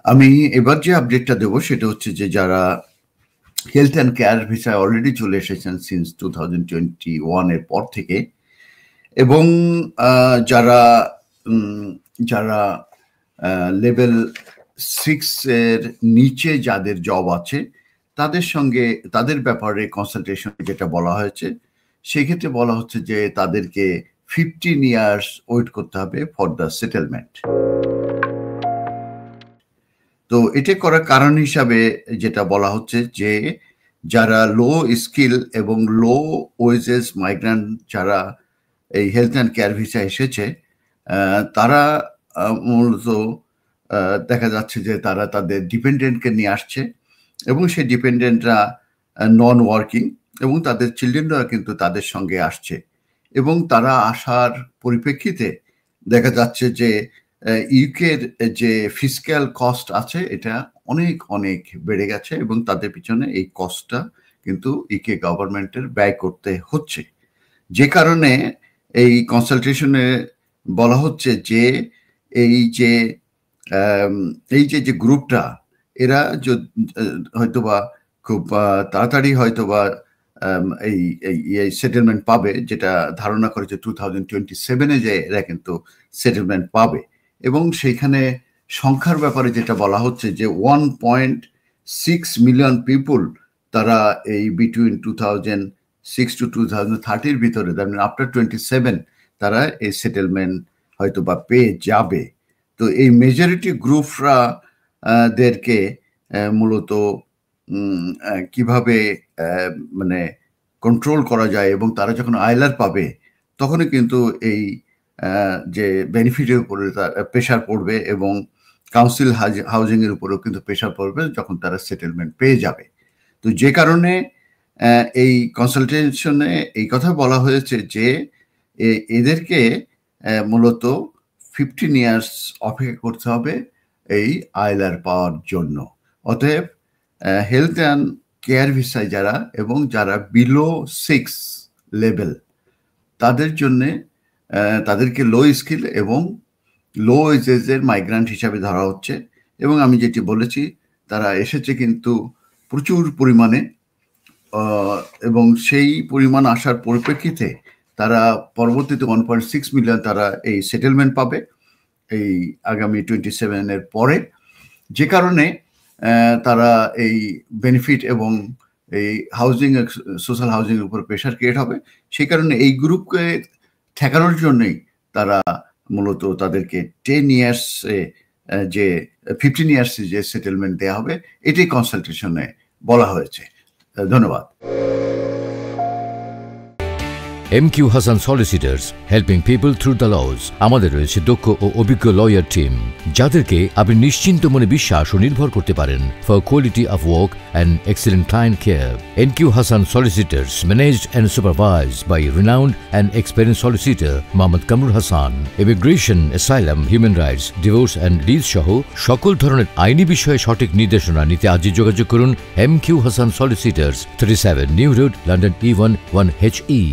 আমি এবার যে আপডেটটা দেব সেটা হচ্ছে যে যারা হেলথ অ্যান্ড কেয়ার ভিসায় অলরেডি চলে এসেছেন সিন্স 2021 এর পর থেকে, এবং যারা যারা লেভেল 6 এর নিচে যাদের জব আছে তাদের সঙ্গে তাদের ব্যাপারে কনসালটেশন যেটা বলা হয়েছে, সেক্ষেত্রে বলা হচ্ছে যে তাদেরকে 15 ইয়ার্স ওয়েট করতে হবে ফর দ্য সেটেলমেন্ট। তো এটা করার কারণ হিসাবে যেটা বলা হচ্ছে যে যারা লো স্কিল এবং লো ওয়েজেস মাইগ্রেন্ট যারা এই হেলথ অ্যান্ড কেয়ার ভিসা এসেছে, তারা মূলত দেখা যাচ্ছে যে তারা তাদের ডিপেন্ডেন্টকে নিয়ে আসছে এবং সেই ডিপেন্ডেন্টরা নন ওয়ার্কিং এবং তাদের চিলড্রেনরা কিন্তু তাদের সঙ্গে আসছে, এবং তারা আসার পরিপ্রেক্ষিতে দেখা যাচ্ছে যে ইউকের যে ফিসক্যাল কস্ট আছে এটা অনেক অনেক বেড়ে গেছে এবং তাদের পিছনে এই কস্টটা কিন্তু ইউকে গভর্নমেন্টের ব্যয় করতে হচ্ছে। যে কারণে এই কনসালটেশনে বলা হচ্ছে যে এই যে যে গ্রুপটা এরা হয়তোবা খুব তাড়াতাড়ি হয়তোবা এই সেটেলমেন্ট পাবে, যেটা ধারণা করেছে 2027-এ যে এরা কিন্তু সেটেলমেন্ট পাবে। এবং সেইখানে সংখ্যার ব্যাপারে যেটা বলা হচ্ছে যে 1.6 মিলিয়ন পিপুল তারা এই বিটুইন 2006 to 2030 ভিতরে, আফটার 27 তারা এই সেটেলমেন্ট হয়তো বা পেয়ে যাবে। তো এই মেজরিটি গ্রুপরা দেরকে মূলত কিভাবে মানে কন্ট্রোল করা যায়, এবং তারা যখন আইলার পাবে তখনই কিন্তু এই যে বেনিফিটের উপরে তার প্রেশার পড়বে এবং কাউন্সিল হাউজিং এর উপরেও কিন্তু প্রেশার পড়বে যখন তারা সেটেলমেন্ট পেয়ে যাবে। তো যে কারণে এই কনসালটেশনে এই কথা বলা হয়েছে যে এদেরকে মূলত 15 ইয়ার্স অপেক্ষা করতে হবে এই আইলার পাওয়ার জন্য। অতএব হেলথ অ্যান্ড কেয়ার ভিসায় যারা এবং যারা বিলো 6 লেভেল তাদের জন্যে তাদেরকে লো স্কিল এবং লো এজের মাইগ্রেন্ট হিসাবে ধরা হচ্ছে। এবং আমি যেটি বলেছি তারা এসেছে কিন্তু প্রচুর পরিমাণে, এবং সেই পরিমাণ আসার পরিপ্রেক্ষিতে তারা পরবর্তীতে 1.6 মিলিয়ন তারা এই সেটেলমেন্ট পাবে এই আগামী 27-এর পরে। যে কারণে তারা এই বেনিফিট এবং এই হাউজিং সোশ্যাল হাউজিং এর উপর প্রেশার ক্রিয়েট হবে। সেই কারণে এই গ্রুপকে ঠেকানোর জন্যই তারা মূলত তাদেরকে 10 ইয়ার্সে যে 15 ইয়ার্সে যে সেটেলমেন্ট দেওয়া হবে এটাই কনসালটেশনে বলা হয়েছে। ধন্যবাদ। MQ Hassan Solicitors, helping people through the laws. আমাদের রয়েছে দক্ষ ও অভিজ্ঞ লয়ার টিম যাদেরকে আপনি নিশ্চিন্ত মনে বিশ্বাস ও নির্ভর করতে পারেন for quality of work and excellent client care. MQ Hassan Solicitors, managed and supervised by renowned and experienced solicitor Mohammad Kamrul Hassan. Immigration, asylum, human rights, divorce and lease সহ সকল ধরনের আইনি বিষয়ে সঠিক নির্দেশনা নিতে আজই যোগাযোগ করুন MQ Hassan Solicitors, 37 New Road, London E1 1HE.